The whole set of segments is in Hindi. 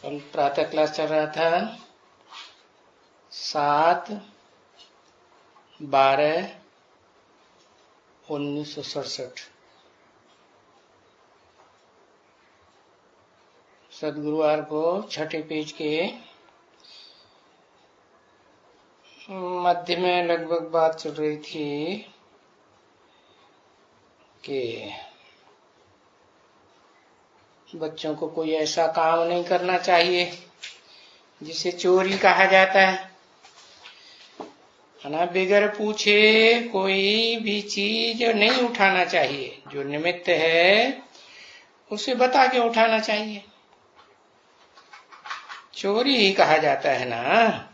कल प्रातः क्लास चल रहा था 7/12/1967। सदगुरुवार को छठे पेज के मध्य में लगभग बात चल रही थी कि बच्चों को कोई ऐसा काम नहीं करना चाहिए जिसे चोरी कहा जाता है ना। बगैर पूछे कोई भी चीज नहीं उठाना चाहिए। जो निमित्त है उसे बता के उठाना चाहिए। चोरी ही कहा जाता है ना।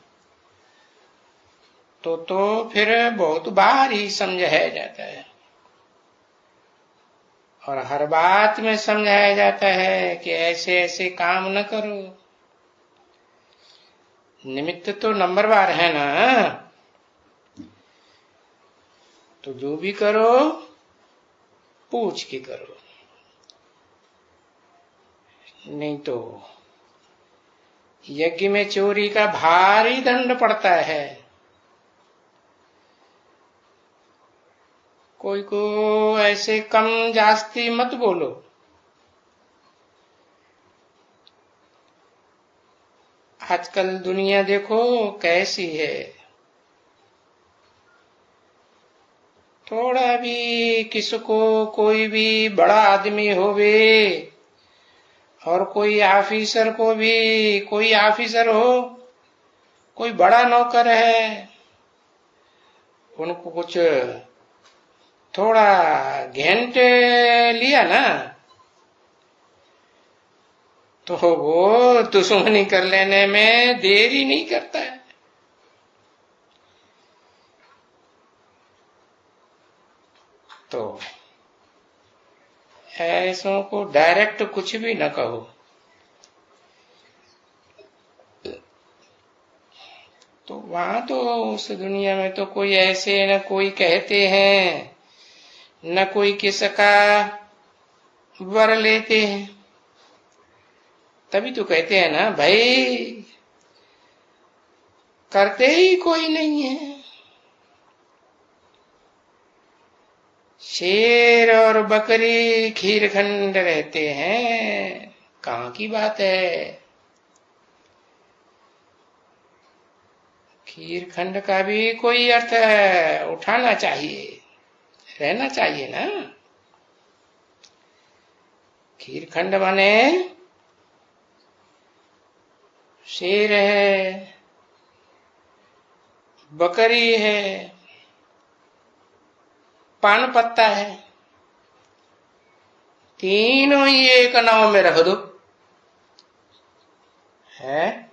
तो फिर बहुत बार ही समझाया जाता है और हर बात में समझाया जाता है कि ऐसे ऐसे काम न करो। निमित्त तो नंबरवार है ना। तो जो भी करो पूछ के करो, नहीं तो यज्ञ में चोरी का भारी दंड पड़ता है। कोई को ऐसे कम जास्ती मत बोलो। आजकल दुनिया देखो कैसी है। थोड़ा भी किसको कोई भी बड़ा आदमी होवे और कोई ऑफिसर को भी, कोई ऑफिसर हो, कोई बड़ा नौकर है, उनको कुछ थोड़ा घेंट लिया ना तो वो दुश्मनी कर लेने में देरी नहीं करता है। तो ऐसों को डायरेक्ट कुछ भी न कहो। तो वहां तो उस दुनिया में तो कोई ऐसे न कोई कहते हैं न कोई किसका वर लेते हैं। तभी तो कहते हैं ना भाई, करते ही कोई नहीं है। शेर और बकरी खीरखंड रहते हैं, कहाँ की बात है। खीरखंड का भी कोई अर्थ है, उठाना चाहिए, रहना चाहिए ना। खीरखंड माने शेर है, बकरी है, पान पत्ता है, तीनों ही एक नाव में रख दो है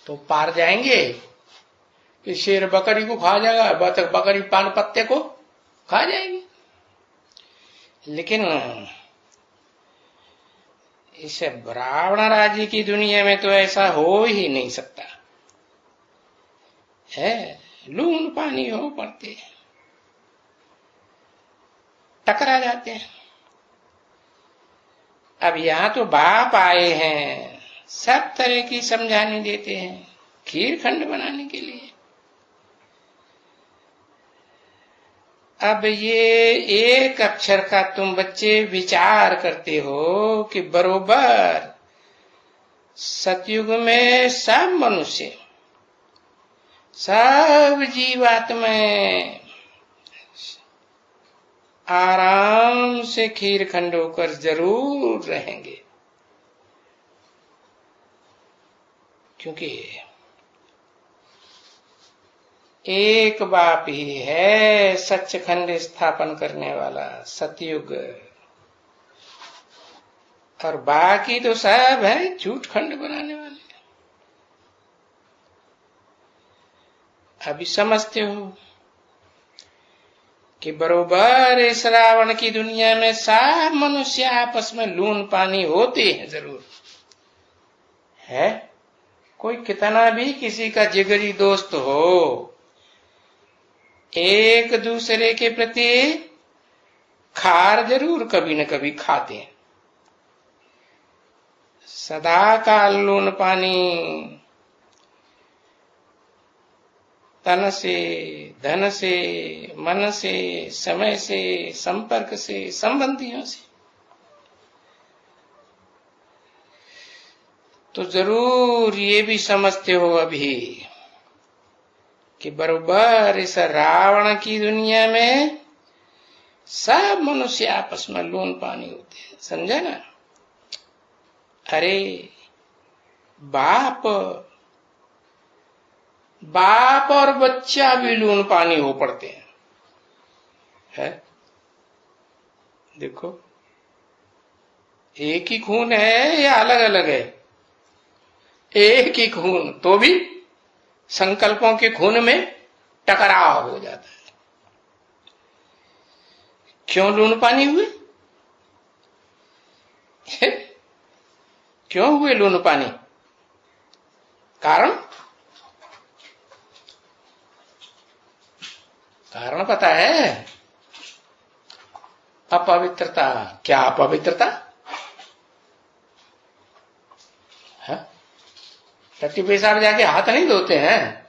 तो पार जाएंगे कि शेर बकरी को खा जाएगा, बकरी पान पत्ते को खा जाएगी। लेकिन इस रावण राज्य की दुनिया में तो ऐसा हो ही नहीं सकता है। लून पानी हो पड़ते, टकरा जाते हैं। अब यहाँ तो बाप आए हैं, सब तरह की समझाने देते हैं खीरखंड बनाने के लिए। अब ये एक अक्षर का तुम बच्चे विचार करते हो कि बरोबर सतयुग में सब मनुष्य, सब जीवात्माएं आराम से खीरखंड होकर जरूर रहेंगे। क्योंकि एक बाप ही है सचखंड स्थापन करने वाला, सतयुग, और बाकी तो सब है झूठ खंड बनाने वाले। अभी समझते हो कि बरोबर इस रावण की दुनिया में सब मनुष्य आपस में लून पानी होते हैं, जरूर है। कोई कितना भी किसी का जिगरी दोस्त हो, एक दूसरे के प्रति खार जरूर कभी न कभी खाते हैं। सदा काल लून पानी, तन से, धन से, मन से, समय से, संपर्क से, संबंधियों से। तो जरूर ये भी समझते हो अभी कि बरोबर इस रावण की दुनिया में सब मनुष्य आपस में लून पानी होते हैं, समझे ना। अरे बाप और बच्चा भी लून पानी हो पड़ते हैं, है? देखो, एक ही खून है या अलग अलग है? एक ही खून, तो भी संकल्पों के खून में टकराव हो जाता है। क्यों लून पानी हुए? क्यों हुए लून पानी? कारण पता है? अपवित्रता। क्या अपवित्रता है? टट्टी पेशाब जाके हाथ नहीं धोते हैं?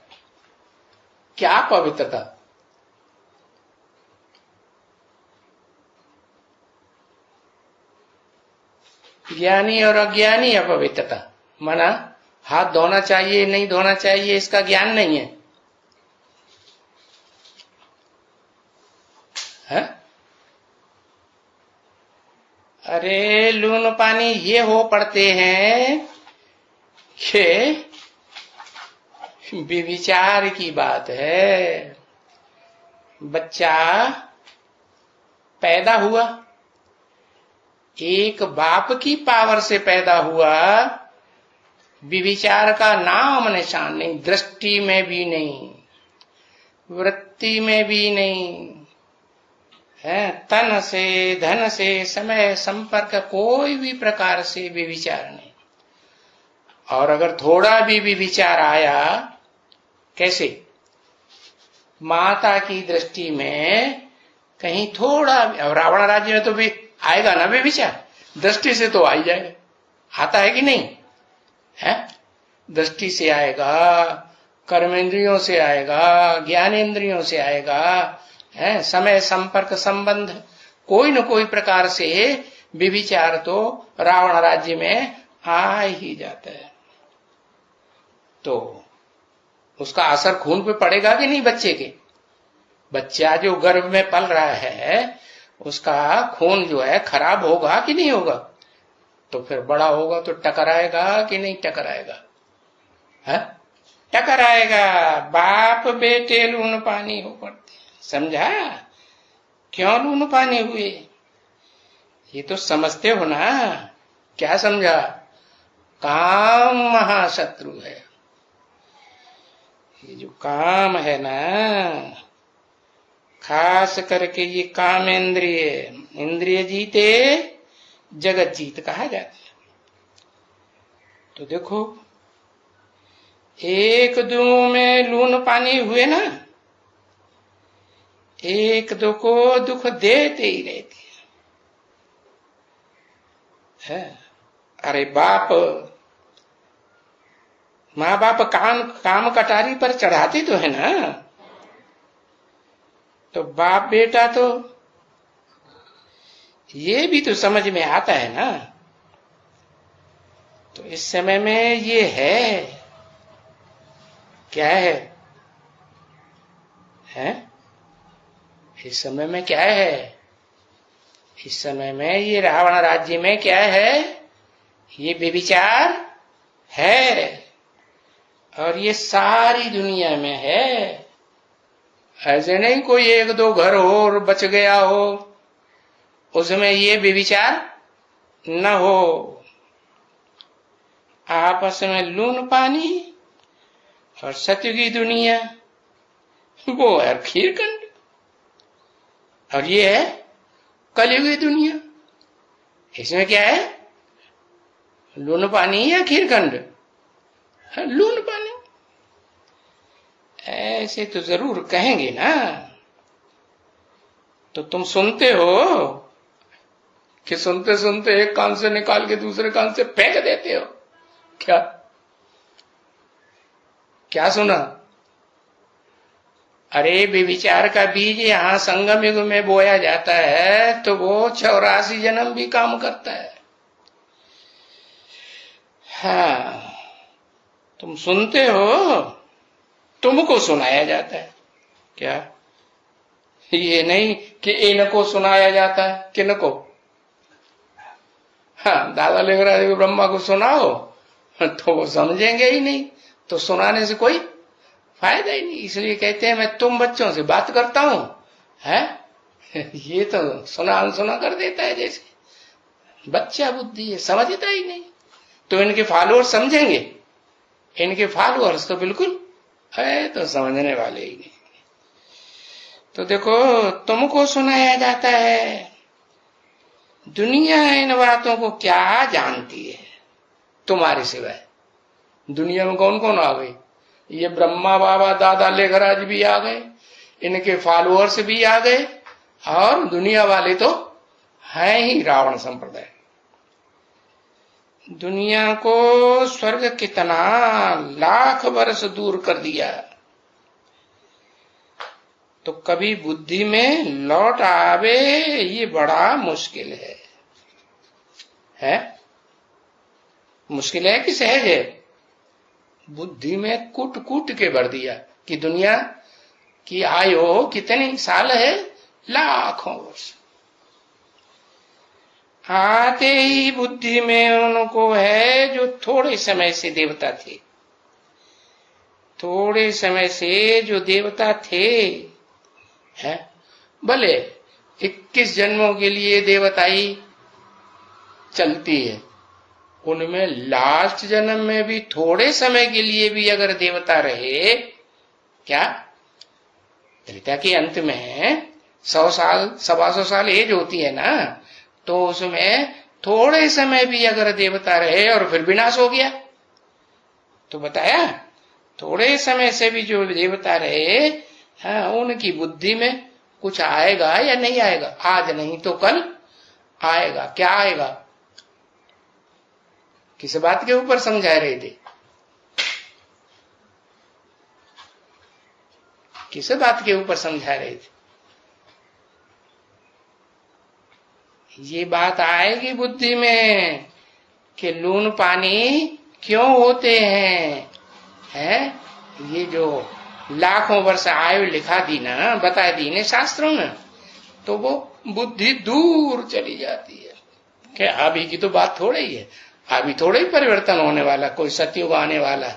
क्या अपवित्रता? ज्ञानी और अज्ञानी अपवित्रता। माना हाथ धोना चाहिए नहीं धोना चाहिए इसका ज्ञान नहीं है, है? अरे लून पानी ये हो पड़ते हैं कि विचार की बात है। बच्चा पैदा हुआ, एक बाप की पावर से पैदा हुआ, विचार का नाम निशान नहीं, दृष्टि में भी नहीं, वृत्ति में भी नहीं है, तन से, धन से, समय, संपर्क, कोई भी प्रकार से विचार नहीं। और अगर थोड़ा भी विचार आया, कैसे? माता की दृष्टि में कहीं थोड़ा, और रावण राज्य में तो भी आएगा ना विचार, दृष्टि से तो आ ही जाएगा। आता है कि नहीं है? दृष्टि से आएगा, कर्मेंद्रियों से आएगा, ज्ञानेंद्रियों से आएगा, है? समय, संपर्क, संबंध, कोई न कोई प्रकार से विचार तो रावण राज्य में आ ही जाता है। तो उसका असर खून पे पड़ेगा कि नहीं बच्चे के? बच्चा जो गर्भ में पल रहा है उसका खून जो है खराब होगा कि नहीं होगा? तो फिर बड़ा होगा तो टकराएगा कि नहीं टकराएगा? है? टकराएगा। बाप बेटे लून पानी हो पड़ते, समझा? क्यों लून पानी हुए ये तो समझते हो ना? क्या समझा? काम महाशत्रु है। ये जो काम है ना, खास करके ये काम इंद्रिय जीते जगत जीत कहा जाता है। तो देखो, एक दो में लून पानी हुए ना, एक दो को दुख देते ही रहते है। अरे बाप, माँ बाप काम कटारी पर चढ़ाते तो है ना, तो बाप बेटा तो ये भी तो समझ में आता है ना। तो इस समय में ये है, क्या है? इस समय में क्या है? इस समय में ये रावण राज्य में क्या है? ये व्यभिचार है, और ये सारी दुनिया में है। ऐसे नहीं कोई एक दो घर हो और बच गया हो उसमें ये व्यभिचार न हो। आपस में लून पानी और सत्य की दुनिया, वो है खीरखंड, और ये है कलयुगी दुनिया। इसमें क्या है? लून पानी या खीरखंड? लून पानी। ऐसे तो जरूर कहेंगे ना। तो तुम सुनते हो कि सुनते सुनते एक कान से निकाल के दूसरे कान से फेंक देते हो? क्या क्या सुना? अरे बेविचार का बीज यहां संगम युग में बोया जाता है तो वो 84 जन्म भी काम करता है। हाँ, तुम सुनते हो, तुमको सुनाया जाता है। क्या ये नहीं कि इनको सुनाया जाता है? किनको? हाँ, दादा लिंगराज को ब्रह्मा को सुनाओ तो वो समझेंगे ही नहीं, तो सुनाने से कोई फायदा ही नहीं। इसलिए कहते हैं मैं तुम बच्चों से बात करता हूं, है ये तो सुना अनसुना कर देता है, जैसे बच्चा बुद्धि है, समझता ही नहीं। तो इनके फॉलोअर्स समझेंगे? इनके फॉलोअर्स तो बिल्कुल है तो समझने वाले ही नहीं। तो देखो, तुमको सुनाया जाता है। दुनिया इन बातों को क्या जानती है तुम्हारे सिवाय? दुनिया में कौन कौन आ गए? ये ब्रह्मा बाबा दादा लेखराज भी आ गए, इनके फॉलोअर्स भी आ गए, और दुनिया वाले तो है ही रावण संप्रदाय। दुनिया को स्वर्ग कितना लाख वर्ष दूर कर दिया, तो कभी बुद्धि में लौट आवे ये बड़ा मुश्किल है? मुश्किल है कि सहज है? बुद्धि में कूट कूट के भर दिया कि दुनिया की आयु कितनी साल है? लाखों वर्ष। आते ही बुद्धि में उनको है जो थोड़े समय से देवता थे, थोड़े समय से जो देवता थे, है भले 21 जन्मों के लिए देवताई चलती है, उनमें लास्ट जन्म में भी थोड़े समय के लिए भी अगर देवता रहे, क्या त्रेता के अंत में 100 साल 125 साल एज होती है ना, तो उसमें थोड़े समय भी अगर देवता रहे और फिर विनाश हो गया, तो बताया थोड़े समय से भी जो देवता रहे, हाँ, उनकी बुद्धि में कुछ आएगा या नहीं आएगा? आज नहीं तो कल आएगा। क्या आएगा? किस बात के ऊपर समझा रहे थे? किस बात के ऊपर समझा रहे थे? ये बात आएगी बुद्धि में कि लून पानी क्यों होते हैं? ये जो लाखों वर्ष आयु लिखा दी ना, बता दी ने शास्त्रों में, तो वो बुद्धि दूर चली जाती है कि अभी की तो बात थोड़ी ही है, अभी थोड़े ही परिवर्तन होने वाला, कोई सतयुग आने वाला,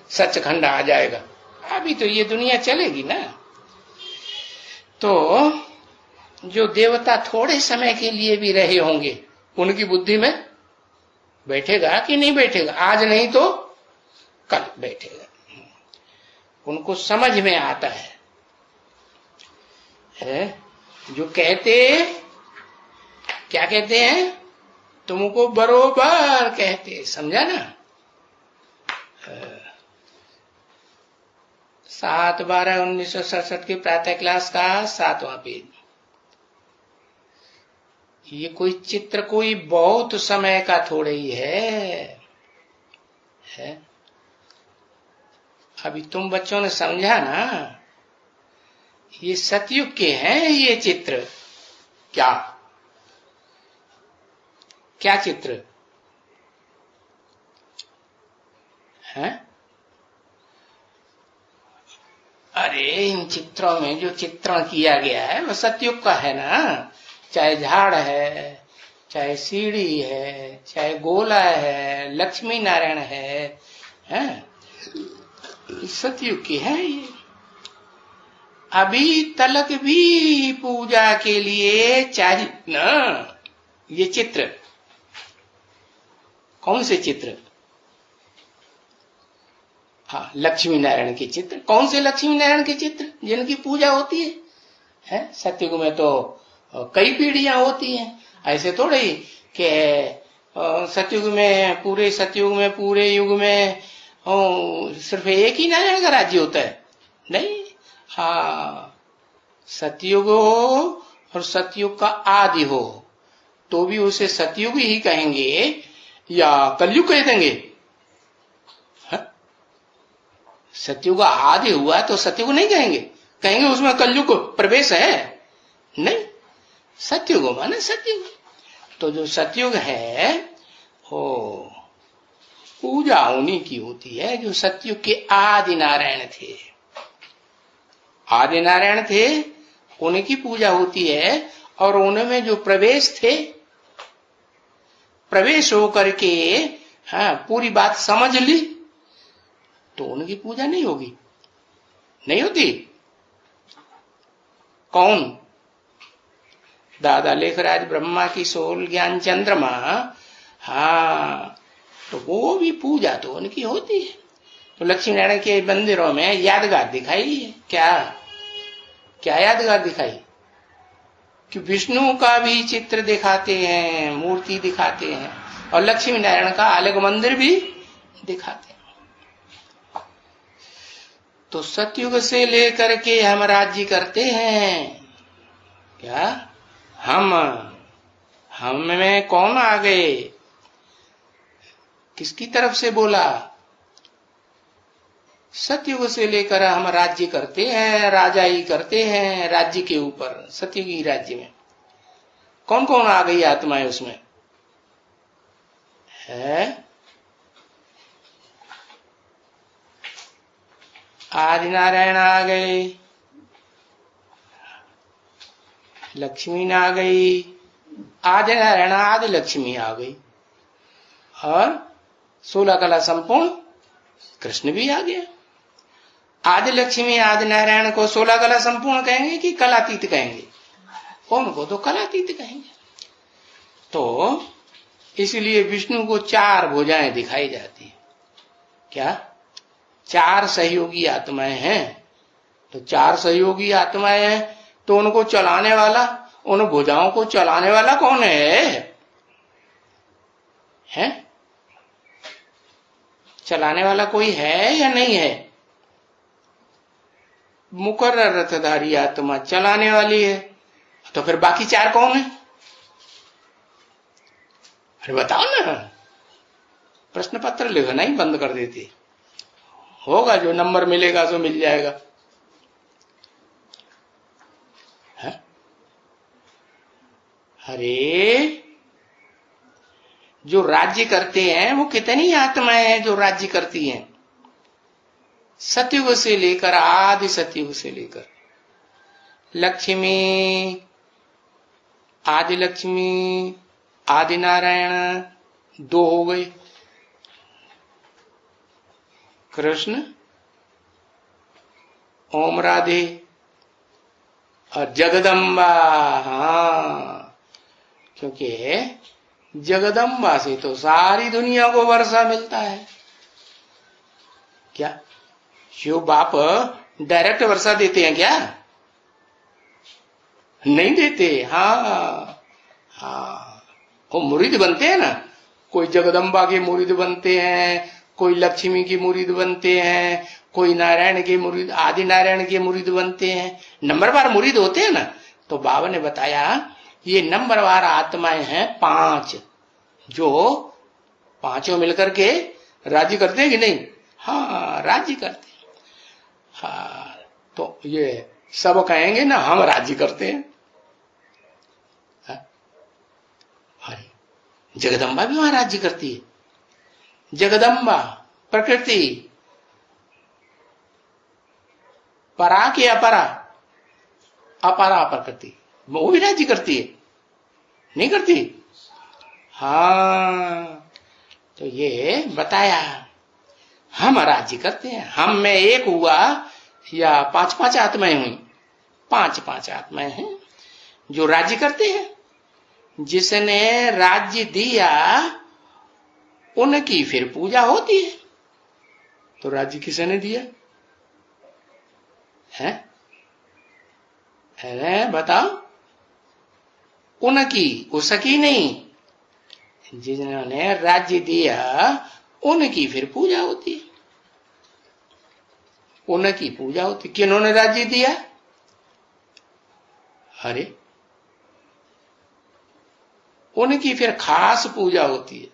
सचखंड आ जाएगा, अभी तो ये दुनिया चलेगी ना। तो जो देवता थोड़े समय के लिए भी रहे होंगे, उनकी बुद्धि में बैठेगा कि नहीं बैठेगा? आज नहीं तो कल बैठेगा। उनको समझ में आता है? जो कहते, क्या कहते हैं? तुमको बरोबर कहते, समझा ना? 7/12/1967 की प्रातः क्लास का 7वां पेज। ये कोई चित्र कोई बहुत समय का थोड़े ही है? अभी तुम बच्चों ने समझा ना, ये सतयुग के हैं ये चित्र। क्या क्या चित्र है? अरे इन चित्रों में जो चित्रण किया गया है वो सतयुग का है ना। चाहे झाड़ है, चाहे सीढ़ी है, चाहे गोला है, लक्ष्मी नारायण है, सतयुग की है ये। अभी तलक भी पूजा के लिए चाहिए ना ये चित्र। कौन से चित्र? हाँ, लक्ष्मी नारायण के चित्र। कौन से लक्ष्मी नारायण के चित्र? जिनकी पूजा होती है? सतयुग में तो कई पीढ़ियां होती हैं। ऐसे थोड़े ही कि सतयुग में, पूरे सतयुग में, पूरे युग में सिर्फ एक ही नारायण का राज्य होता है? नहीं। हाँ, सतयुग हो और सतयुग का आदि हो, तो भी उसे सतयुग ही कहेंगे या कलयुग कह देंगे? सतयुग आदि हुआ तो सतयुग नहीं कहेंगे, कहेंगे उसमें कलयुग प्रवेश है? नहीं, सतयुग माने सतयुग। तो जो सतयुग है वो पूजा उन्हीं की होती है जो सतयुग के आदि नारायण थे। आदि नारायण थे, उनकी पूजा होती है। और उनमें जो प्रवेश थे, प्रवेश होकर के हाँ पूरी बात समझ ली, तो उनकी पूजा नहीं होगी, नहीं होती। कौन? दादा लेखराज ब्रह्मा की सोल ज्ञान चंद्रमा, हाँ, तो वो भी पूजा तो उनकी होती है। तो लक्ष्मी नारायण के मंदिरों में यादगार दिखाई है, क्या क्या यादगार दिखाई? कि विष्णु का भी चित्र दिखाते हैं, मूर्ति दिखाते हैं, और लक्ष्मी नारायण का अलग मंदिर भी दिखाते हैं। तो सतयुग से लेकर के हम राज्य करते हैं। क्या हम में कौन आ गए? किसकी तरफ से बोला? सतयुग से लेकर हम राज्य करते हैं, राजा ही करते हैं राज्य के ऊपर। सतयुगी राज्य में कौन कौन आ गई आत्माएं उसमें है? आदि नारायण आ गए, लक्ष्मी आ गई, आदि नारायण आदि लक्ष्मी आ गई, और 16 कला संपूर्ण कृष्ण भी आ गया। आदि लक्ष्मी आदि नारायण को 16 कला संपूर्ण कहेंगे कि कलातीत कहेंगे? कौन को तो कलातीत कहेंगे। तो इसलिए विष्णु को 4 भुजाएं दिखाई जाती है। क्या? 4 सहयोगी आत्माएं हैं। तो 4 सहयोगी आत्माएं हैं, तो उनको चलाने वाला, उन भुजाओं को चलाने वाला कौन है? चलाने वाला कोई है या नहीं है? मुकर्रर रथधारी आत्मा चलाने वाली है। तो फिर बाकी 4 कौन है? अरे बताओ ना। प्रश्न पत्र लिखना ही बंद कर देते। होगा, जो नंबर मिलेगा सो मिल जाएगा। है? अरे जो राज्य करते हैं वो कितनी आत्माएं हैं जो राज्य करती हैं? सतयुग से लेकर, आदि सतयुग से लेकर लक्ष्मी, आदि लक्ष्मी, आदि नारायण 2 हो गए, कृष्ण, ओम राधे और जगदम्बा। हाँ, क्योंकि जगदम्बा से तो सारी दुनिया को वर्षा मिलता है। क्या शिव बाप डायरेक्ट वर्षा देते हैं क्या? नहीं देते। हाँ हाँ, वो मुरीद बनते हैं ना, कोई जगदम्बा के मुरीद बनते हैं, कोई लक्ष्मी के मुरीद बनते हैं, कोई नारायण के मुरीद, आदि नारायण के मुरीद बनते हैं। नंबरवार मुरीद होते हैं ना। तो बाबा ने बताया ये नंबरवार आत्माएं हैं 5, जो पांचों मिलकर के राज्य करते हैं कि नहीं? हाँ, राज्य करते हैं। हाँ, तो ये सब कहेंगे ना हम राज्य करते हैं। जगदम्बा भी वहां राज्य करती है। जगदम्बा प्रकृति, परा के अपरा, अपरा प्रकृति, वो भी राज्य करती है, नहीं करती? हाँ, तो ये बताया हम राज्य करते हैं। हम में एक हुआ या 5-5 आत्माएं हुई? 5-5 आत्माएं हैं जो राज्य करते हैं। जिसने राज्य दिया उनकी फिर पूजा होती है। तो राज्य किसने दिया है? अरे बताओ। उनकी, उसकी नहीं। जिन्होंने राज्य दिया उनकी फिर पूजा होती है। उनकी पूजा होती। किन्होंने राज्य दिया? अरे उनकी फिर खास पूजा होती है।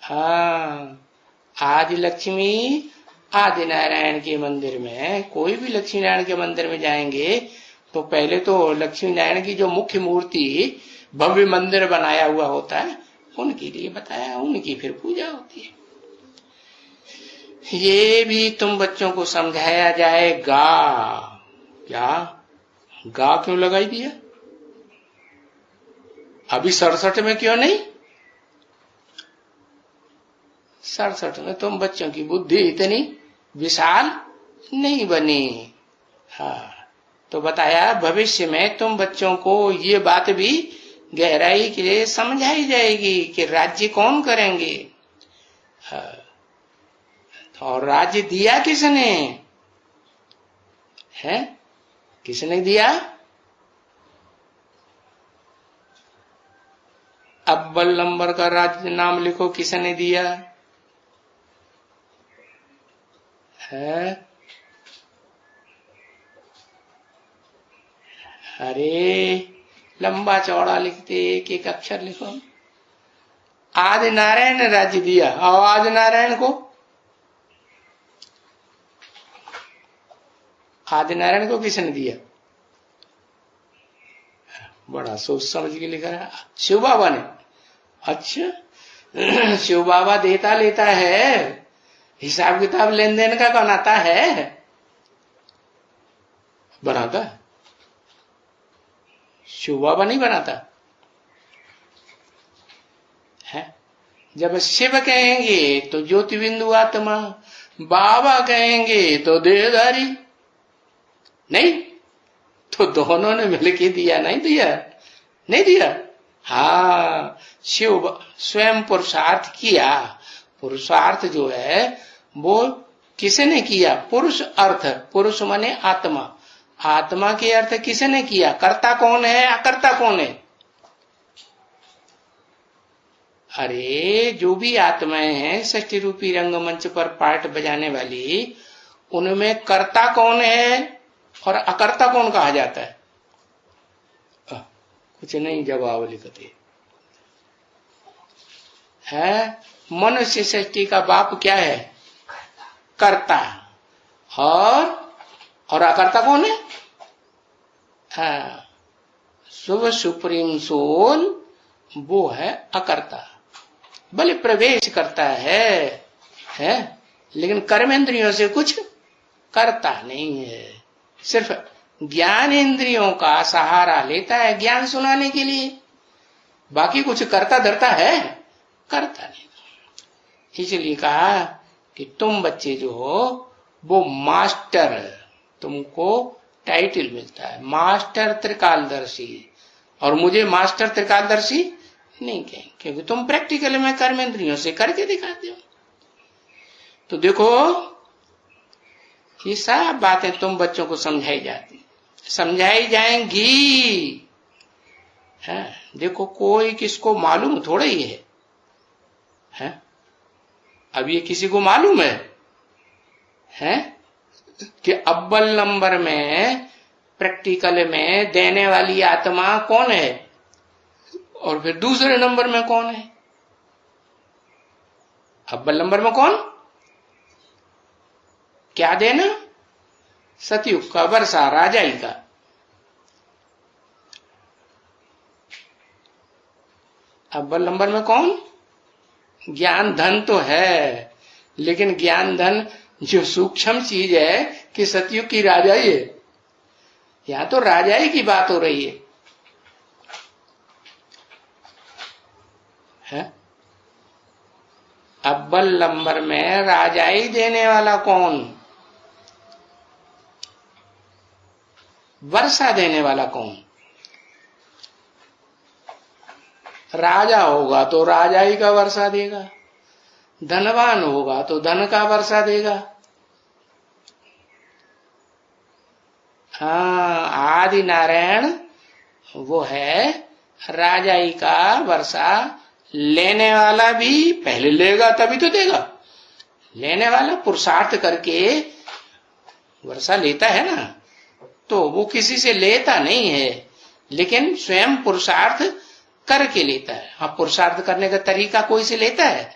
हाँ, आदि लक्ष्मी आदि नारायण के मंदिर में, कोई भी लक्ष्मी नारायण के मंदिर में जाएंगे तो पहले तो लक्ष्मी नारायण की जो मुख्य मूर्ति भव्य मंदिर बनाया हुआ होता है उनके लिए बताया, उनकी फिर पूजा होती है। ये भी तुम बच्चों को समझाया जाएगा। क्या गा क्यों लगाई दिया? अभी 67 में क्यों नहीं? 67 में तुम बच्चों की बुद्धि इतनी विशाल नहीं बनी। हाँ, तो बताया भविष्य में तुम बच्चों को ये बात भी गहराई के समझाई जाएगी कि राज्य कौन करेंगे। हाँ, और राज्य दिया किसने है? किसने दिया? अव्वल नंबर का राज्य नाम लिखो, किसने दिया है? अरे लंबा चौड़ा लिखते, एक एक अक्षर लिखो। आदि नारायण ने राज्य दिया। और आदि नारायण को, आदि नारायण को किसने दिया? बड़ा सोच समझ के लिखा है शिव बाबा ने। अच्छा, शिव बाबा देता लेता है, हिसाब किताब लेन देन का बनाता है, बनाता शिव बाबा नहीं बनाता है। जब शिव कहेंगे तो ज्योति बिंदु आत्मा, बाबा कहेंगे तो देहधारी। नहीं तो दोनों ने मिलके दिया, नहीं दिया? नहीं दिया। हाँ, शिव स्वयं पुरुषार्थ किया। पुरुषार्थ जो है वो किसने किया? पुरुष अर्थ, पुरुष माने आत्मा, आत्मा के अर्थ किसने किया? कर्ता कौन है, अकर्ता कौन है? अरे जो भी आत्माएं हैं षष्ठी रूपी रंगमंच पर पार्ट बजाने वाली, उनमें कर्ता कौन है और अकर्ता कौन कहा जाता है? कुछ नहीं जवाब लिखते है। मनुष्य सृष्टि का बाप क्या है? कर्ता। और अकर्ता कौन है? हाँ, शुभ सुप्रीम सोल वो है अकर्ता। भले प्रवेश करता है लेकिन कर्मेंद्रियों से कुछ करता नहीं है, सिर्फ ज्ञान इंद्रियों का सहारा लेता है ज्ञान सुनाने के लिए, बाकी कुछ करता धरता है? करता नहीं। इसलिए कहा कि तुम बच्चे जो हो वो मास्टर, तुमको टाइटल मिलता है मास्टर त्रिकालदर्शी, और मुझे मास्टर त्रिकालदर्शी नहीं कहेंगे क्योंकि तुम प्रैक्टिकल में कर्मेंद्रियों से करके दिखाते हो। तो देखो ये सब बातें तुम बच्चों को समझाई जाएंगी। है? देखो कोई किसको मालूम थोड़ा ही है? अब ये किसी को मालूम है कि अव्वल नंबर में प्रैक्टिकल में देने वाली आत्मा कौन है और फिर दूसरे नंबर में कौन है? अव्वल नंबर में कौन क्या देना? सतयुग का वर्षा राजाई का। अव्वल नंबर में कौन? ज्ञान धन तो है, लेकिन ज्ञान धन जो सूक्ष्म चीज है कि सतयुग की राजाई है, यहां तो राजाई की बात हो रही है? अव्वल नंबर में राजाई देने वाला कौन? वर्षा देने वाला कौन? राजा होगा तो राजाई का वर्षा देगा, धनवान होगा तो धन का वर्षा देगा। हाँ, आदि नारायण वो है राजाई का वर्षा लेने वाला भी पहले लेगा तभी तो देगा। लेने वाला पुरुषार्थ करके वर्षा लेता है ना, तो वो किसी से लेता नहीं है, लेकिन स्वयं पुरुषार्थ करके लेता है। हाँ, पुरुषार्थ करने का तरीका कोई से लेता है,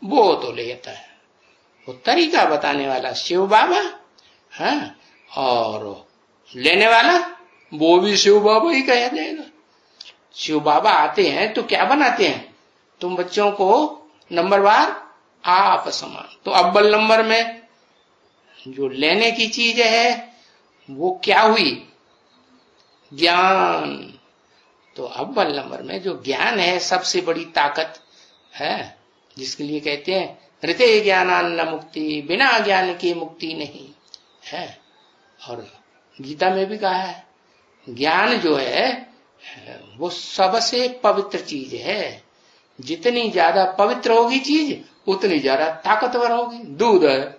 वो तो लेता है। वो तरीका बताने वाला शिव बाबा, हाँ, और लेने वाला वो भी शिव बाबा ही कह देगा। शिव बाबा आते हैं तो क्या बनाते हैं, तुम बच्चों को नंबरवार आप समान। तो अव्वल नंबर में जो लेने की चीज है वो क्या हुई, ज्ञान। तो अव्वल नंबर में जो ज्ञान है सबसे बड़ी ताकत है, जिसके लिए कहते हैं ऋते ज्ञानान्न मुक्ति, बिना ज्ञान की मुक्ति नहीं है। और गीता में भी कहा है ज्ञान जो है वो सबसे पवित्र चीज है। जितनी ज्यादा पवित्र होगी चीज उतनी ज्यादा ताकतवर होगी। दूध है,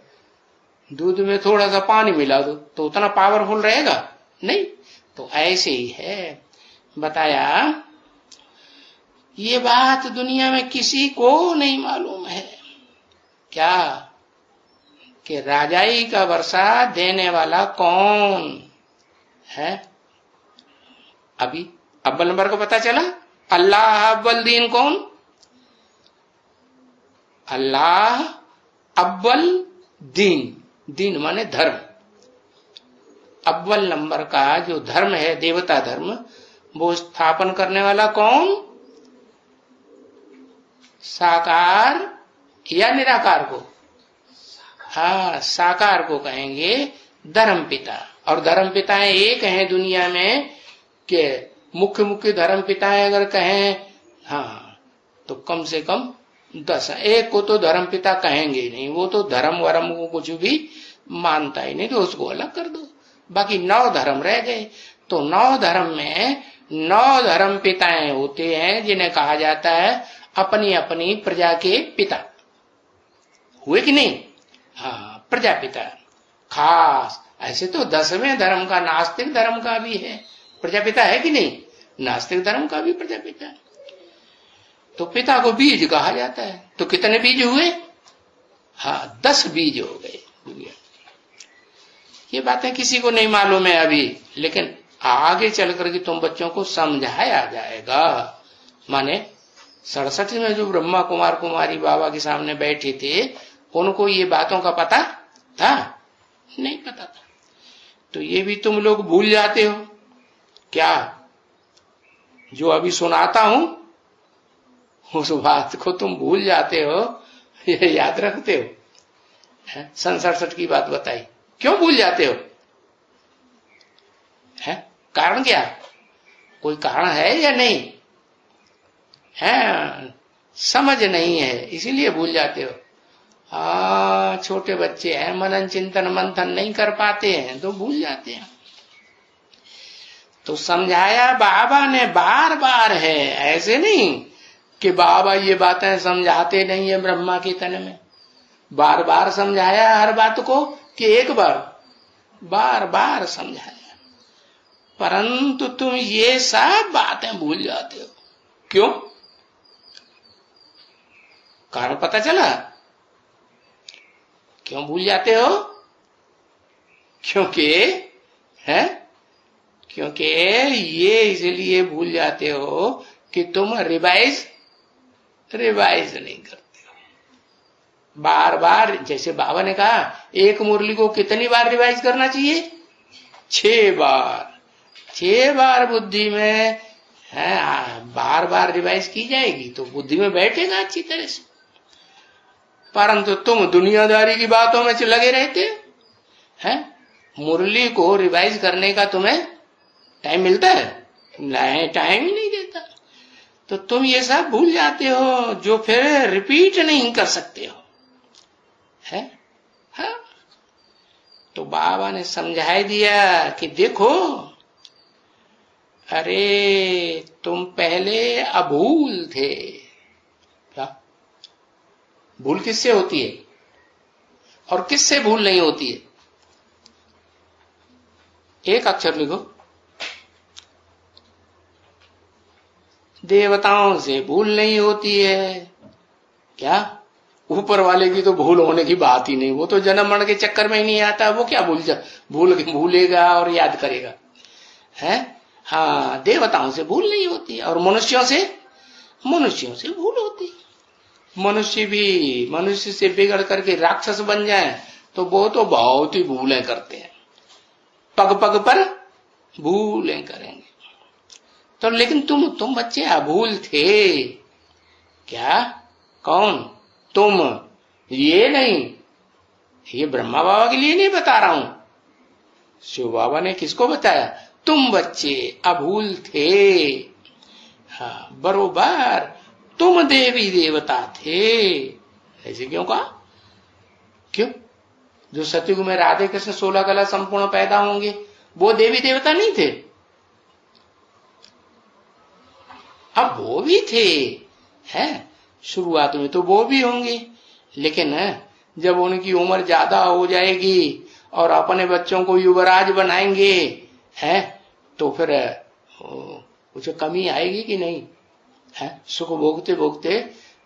दूध में थोड़ा सा पानी मिला दो तो उतना पावरफुल रहेगा नहीं। तो ऐसे ही है बताया। ये बात दुनिया में किसी को नहीं मालूम है क्या, कि राजाई का वर्षा देने वाला कौन है। अभी अव्वल नंबर को पता चला, अल्लाह अव्वल दीन कौन, अल्लाह अव्वल दीन, दीन माने धर्म। अव्वल नंबर का जो धर्म है देवता धर्म, वो स्थापन करने वाला कौन, साकार या निराकार को, हाँ साकार को कहेंगे धर्म पिता। और धर्म पिताएं एक हैं दुनिया में, के मुख्य मुख्य धर्म पिताएं अगर कहें हाँ तो कम से कम 10। एक को तो धर्म पिता कहेंगे ही नहीं, वो तो धर्म वरम को कुछ भी मानता ही नहीं, तो उसको अलग कर दो। बाकी 9 धर्म रह गए। तो 9 धर्म में 9 धर्म पिताएं होते हैं जिन्हें कहा जाता है अपनी अपनी प्रजा के पिता। हुए कि नहीं, हाँ प्रजापिता खास। ऐसे तो 10वें धर्म का नास्तिक धर्म का भी है प्रजापिता, है कि नहीं, नास्तिक धर्म का भी प्रजापिता। तो पिता को बीज कहा जाता है। तो कितने बीज हुए, हाँ 10 बीज हो गए। ये बातें किसी को नहीं मालूम है अभी, लेकिन आगे चल करके तुम बच्चों को समझाया जाएगा। माने 67 में जो ब्रह्मा कुमार कुमारी बाबा के सामने बैठे थे उनको ये बातों का पता था, नहीं पता था। तो ये भी तुम लोग भूल जाते हो क्या, जो अभी सुनाता हूं उस बात को तुम भूल जाते हो, ये याद रखते हो। 67 की बात बताई, क्यों भूल जाते हो, है कारण क्या, कोई कारण है या नहीं है, समझ नहीं है इसीलिए भूल जाते हो। छोटे बच्चे हैं, मनन चिंतन मंथन नहीं कर पाते हैं तो भूल जाते हैं। तो समझाया बाबा ने बार बार है, ऐसे नहीं कि बाबा ये बातें समझाते नहीं है ब्रह्मा के तन में। बार बार समझाया हर बात को कि एक बार बार समझाया, परंतु तुम ये सब बातें भूल जाते हो। क्यों, कारण पता चला क्यों भूल जाते हो, क्योंकि ये इसलिए भूल जाते हो कि तुम रिवाइज नहीं करते हो। बार बार, जैसे बाबा ने कहा एक मुरली को कितनी बार रिवाइज करना चाहिए, 6 बार। 6 बार बुद्धि में है, बार बार रिवाइज की जाएगी तो बुद्धि में बैठेगा अच्छी तरह से। परंतु तुम दुनियादारी की बातों में लगे रहते हैं। मुरली को रिवाइज करने का तुम्हें टाइम मिलता है, नहीं, टाइम ही नहीं देता। तो तुम ये सब भूल जाते हो जो फिर रिपीट नहीं कर सकते हो, है? हाँ? तो बाबा ने समझा दिया कि देखो, अरे तुम पहले अभूल थे। क्या भूल किससे होती है और किससे भूल नहीं होती है, एक अक्षर लिखो। देवताओं से भूल नहीं होती है क्या, ऊपर वाले की तो भूल होने की बात ही नहीं, वो तो जन्म मरण के चक्कर में ही नहीं आता, वो क्या भूलेगा और याद करेगा है। हाँ, देवताओं से भूल नहीं होती और मनुष्यों से भूल होती। मनुष्य से बिगड़ करके राक्षस बन जाए तो वो तो बहुत ही भूलें करते हैं, पग पग पर भूलें करेंगे। तो लेकिन तुम बच्चे अभूल थे क्या? कौन? तुम। ये नहीं, ये ब्रह्मा बाबा के लिए नहीं बता रहा हूं, शिव बाबा ने किसको बताया? तुम बच्चे अभूल थे। हाँ, बरोबर तुम देवी देवता थे। ऐसे क्यों कहा? क्यों? जो सतयुग में राधे कृष्ण 16 कला संपूर्ण पैदा होंगे वो देवी देवता नहीं थे? अब वो भी थे, हैं? शुरुआत में तो वो भी होंगे, लेकिन जब उनकी उम्र ज्यादा हो जाएगी और अपने बच्चों को युवराज बनाएंगे हैं, तो फिर कुछ कमी आएगी कि नहीं है? सुख भोगते भोगते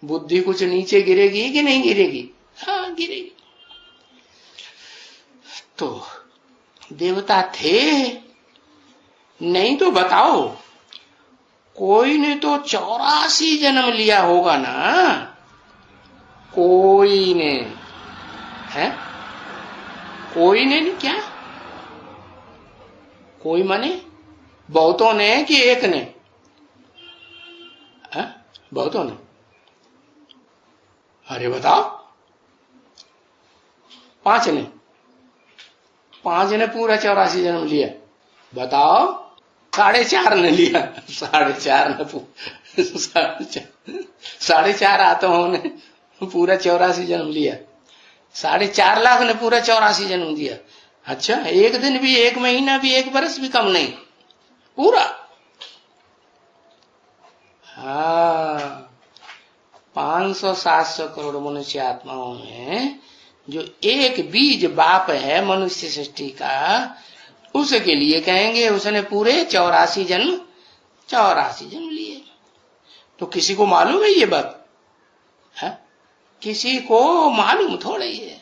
बुद्धि कुछ नीचे गिरेगी कि नहीं गिरेगी? हाँ, गिरेगी। तो देवता थे नहीं तो बताओ, कोई ने तो 84 जन्म लिया होगा ना, कोई ने, है? कोई ने नहीं, क्या कोई माने बहुतों ने कि एक ने? है? बहुतों ने। अरे बताओ, 5 ने पूरा 84 जन्म लिया, बताओ। 4.5 ने लिया, 4.5 आत्माओं ने पूरा 84 जन्म लिया, 4.5 लाख ने पूरा 84 जन्म दिया। अच्छा, एक दिन भी, एक महीना भी, एक बरस भी कम नहीं, पूरा। हाँ, 500-700 करोड़ मनुष्य आत्माओं में जो एक बीज बाप है मनुष्य सृष्टि का, उसके लिए कहेंगे उसने पूरे 84 जन्म लिए। तो किसी को मालूम है ये बात? है? किसी को मालूम थोड़ा ही है।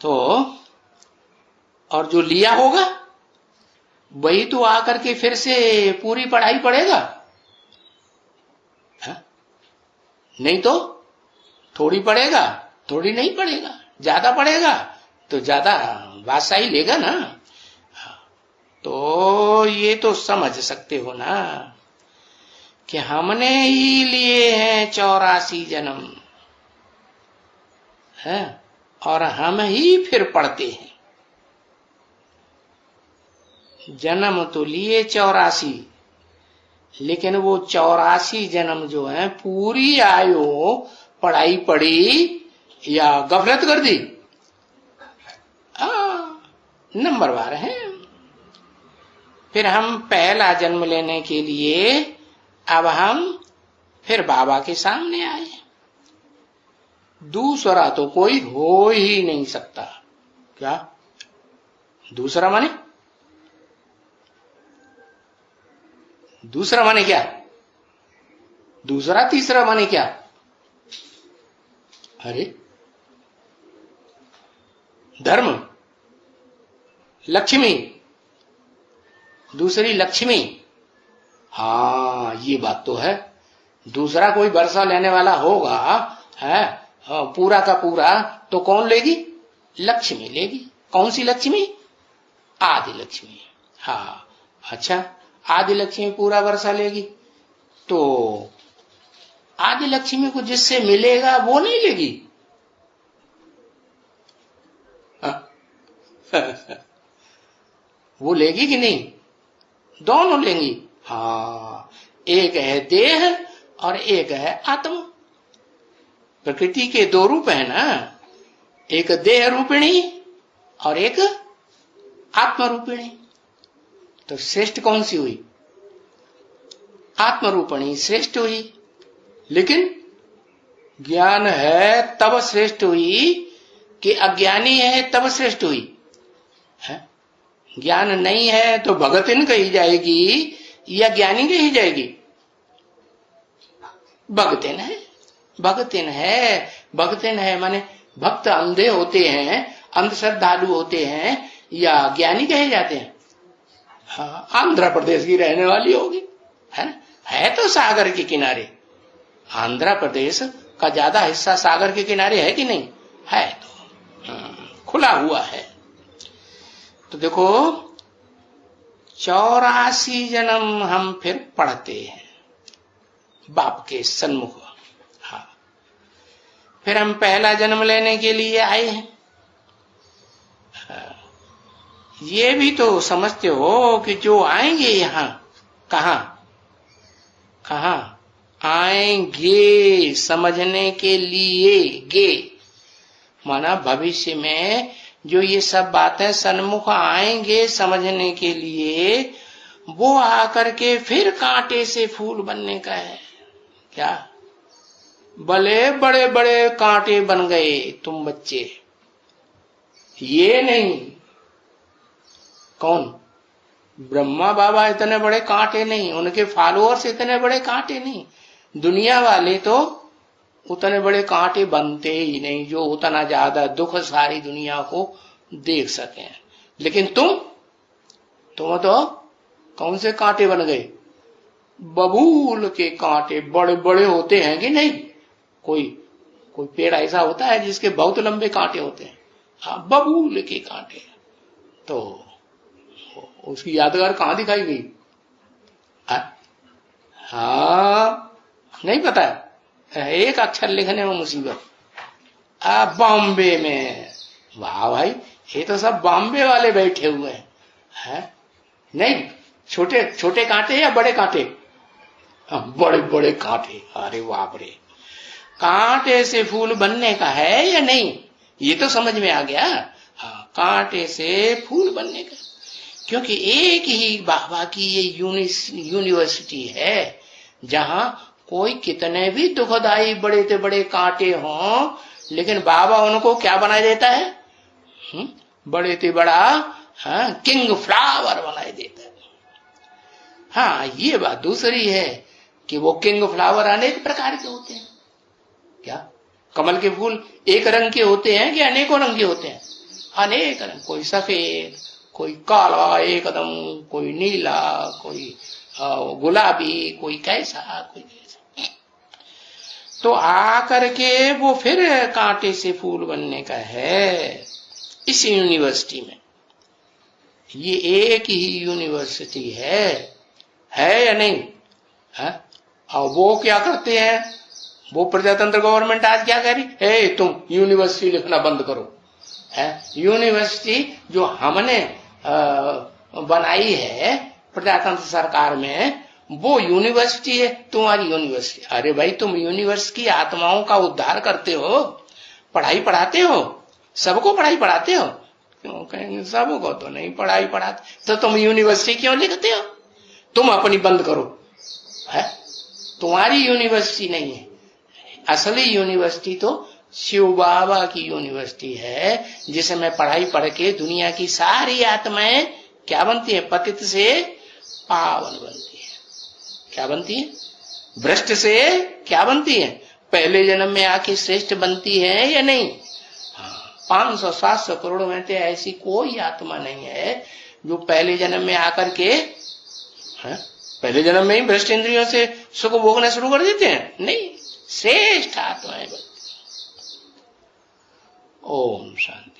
तो और जो लिया होगा वही तो आकर के फिर से पूरी पढ़ाई पढ़ेगा, है? नहीं तो थोड़ी पढ़ेगा, थोड़ी नहीं पढ़ेगा, ज्यादा पढ़ेगा तो ज्यादा बादशाही लेगा ना। तो ये तो समझ सकते हो ना कि हमने ही लिए हैं 84 जन्म, है? और हम ही फिर पढ़ते हैं। जन्म तो लिए 84, लेकिन वो 84 जन्म जो है पूरी आयु पढ़ाई पढ़ी या गफलत कर दी? नंबरवार है। फिर हम पहला जन्म लेने के लिए अब हम फिर बाबा के सामने आए। दूसरा तो कोई हो ही नहीं सकता। क्या दूसरा माने? दूसरा माने क्या? दूसरा तीसरा माने क्या? अरे धर्म, लक्ष्मी, दूसरी लक्ष्मी। हाँ, ये बात तो है। दूसरा कोई वर्षा लेने वाला होगा, है? पूरा का पूरा तो कौन लेगी? लक्ष्मी लेगी। कौन सी लक्ष्मी? आदि लक्ष्मी। हाँ, अच्छा, आदि लक्ष्मी पूरा वर्षा लेगी तो आदि लक्ष्मी को जिससे मिलेगा वो नहीं लेगी? वो लेगी कि नहीं? दोनों लेंगी। हाँ, एक है देह और एक है आत्मा। प्रकृति के 2 रूप है ना, एक देह रूपिणी और एक आत्मा रूपिणी। तो श्रेष्ठ कौन सी हुई? आत्मा रूपिणी श्रेष्ठ हुई। लेकिन ज्ञान है तब श्रेष्ठ हुई कि अज्ञानी है तब श्रेष्ठ हुई? है? ज्ञान नहीं है तो भगतिन कही जाएगी या ज्ञानी कही जाएगी? भगतिन है, भगतिन है, भगतिन है माने भक्त अंधे होते हैं, अंधश्रद्धालु होते हैं या ज्ञानी कहे जाते हैं? हाँ, आंध्र प्रदेश की रहने वाली होगी, है ना? है तो सागर के किनारे, आंध्र प्रदेश का ज्यादा हिस्सा सागर के किनारे है कि नहीं है? तो खुला हुआ है। तो देखो 84 जन्म हम फिर पढ़ते हैं बाप के सन्मुख। हाँ, फिर हम पहला जन्म लेने के लिए आए हैं। हाँ, ये भी तो समझते हो कि जो आएंगे यहां, कहां कहां आएंगे समझने के लिए, गे माना भविष्य में जो ये सब बातें सन्मुख आएंगे समझने के लिए, वो आकर के फिर कांटे से फूल बनने का है। क्या भले बड़े बड़े कांटे बन गए तुम बच्चे, ये नहीं। कौन? ब्रह्मा बाबा इतने बड़े कांटे नहीं, उनके फॉलोअर्स इतने बड़े कांटे नहीं, दुनिया वाले तो उतने बड़े कांटे बनते ही नहीं जो उतना ज्यादा दुख सारी दुनिया को देख सके। लेकिन तुम तो कौन से कांटे बन गए? बबूल के कांटे। बड़े बड़े होते हैं कि नहीं? कोई पेड़ ऐसा होता है जिसके बहुत लंबे कांटे होते हैं। हाँ, बबूल के कांटे। तो उसकी यादगार कहां दिखाई गई? हाँ, नहीं पता है, एक अक्षर लिखने में मुसीबत। बॉम्बे में। वाह भाई, ये तो सब बॉम्बे वाले बैठे हुए हैं। नहीं, छोटे छोटे कांटे या बड़े कांटे? बड़े बड़े कांटे। अरे बाप रे, कांटे से फूल बनने का है या नहीं? ये तो समझ में आ गया। हाँ, कांटे से फूल बनने का, क्योंकि एक ही बाबा की ये यूनिवर्सिटी है जहां कोई कितने भी दुखदाई बड़े से बड़े कांटे हों, लेकिन बाबा उनको क्या बना देता है? बड़े से बड़ा किंग फ्लावर बना देता है। हाँ, ये बात दूसरी है कि वो किंग फ्लावर अनेक प्रकार के होते हैं। क्या कमल के फूल एक रंग के होते हैं कि अनेकों रंग के होते हैं? अनेक रंग, कोई सफेद, कोई काला एकदम, कोई नीला, कोई गुलाबी, कोई कैसा, कोई कैसा। तो आकर के वो फिर कांटे से फूल बनने का है इस यूनिवर्सिटी में। ये एक ही यूनिवर्सिटी है या नहीं? है? और वो क्या करते हैं? वो प्रजातंत्र गवर्नमेंट आज क्या कह रही? तुम यूनिवर्सिटी लिखना बंद करो। यूनिवर्सिटी जो हमने बनाई है प्रजातंत्र सरकार में, वो यूनिवर्सिटी है तुम्हारी यूनिवर्सिटी। अरे भाई, तुम यूनिवर्स की आत्माओं का उद्धार करते हो, पढ़ाई पढ़ाते हो, सबको पढ़ाई पढ़ाते हो। क्यों कहेंगे सबको तो नहीं पढ़ाई पढ़ाते, तो तुम यूनिवर्सिटी क्यों लिखते हो? तुम अपनी बंद करो। है, तुम्हारी यूनिवर्सिटी नहीं है। असली यूनिवर्सिटी तो शिव बाबा की यूनिवर्सिटी है, जिसमें पढ़ाई पढ़ के दुनिया की सारी आत्माएं क्या बनती है? पतित से पावन बनती है। क्या बनती है? भ्रष्ट से क्या बनती है? पहले जन्म में आके श्रेष्ठ बनती है या नहीं? 500-700 करोड़ में से ऐसी कोई आत्मा नहीं है जो पहले जन्म में आकर के पहले जन्म में ही भ्रष्ट इंद्रियों से सुख भोगना शुरू कर देते हैं। नहीं, श्रेष्ठ आत्माएं बनती। ओम शांति।